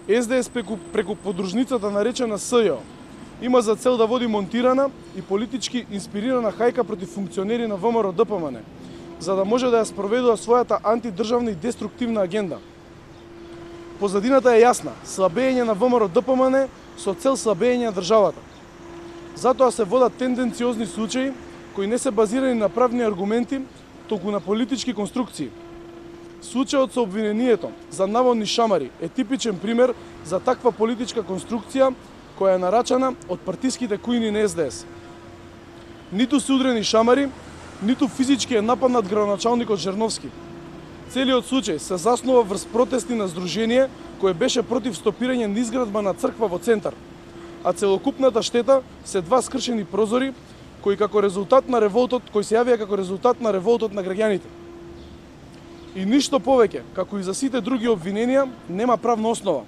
СДС преку подружницата наречена СЈО има за цел да води монтирана и политички инспирирана хајка против функционери на ВМРО ДПМН, за да може да ја спроведува својата антидржавна и деструктивна агенда. Позадината е јасна – слабење на ВМРО ДПМН со цел слабење на државата. Затоа се водат тенденциозни случаи кои не се базирани на правни аргументи, туку на политички конструкции. Случајот со обвинението за наводни шамари е типичен пример за таква политичка конструкција која е нарачана од партиските кујни на СДС. Ниту се удрени шамари, ниту физички е нападнат градоначалникот Жерновски. Целиот случај се заснува врз протести на здружение кое беше против стопирање на изградба на црква во центар, а целокупната штета се два скршени прозори кои како резултат на револтот, кои се јавија како резултат на револтот на граѓаните. И ништо повеќе, како и за сите други обвиненија, нема правна основа.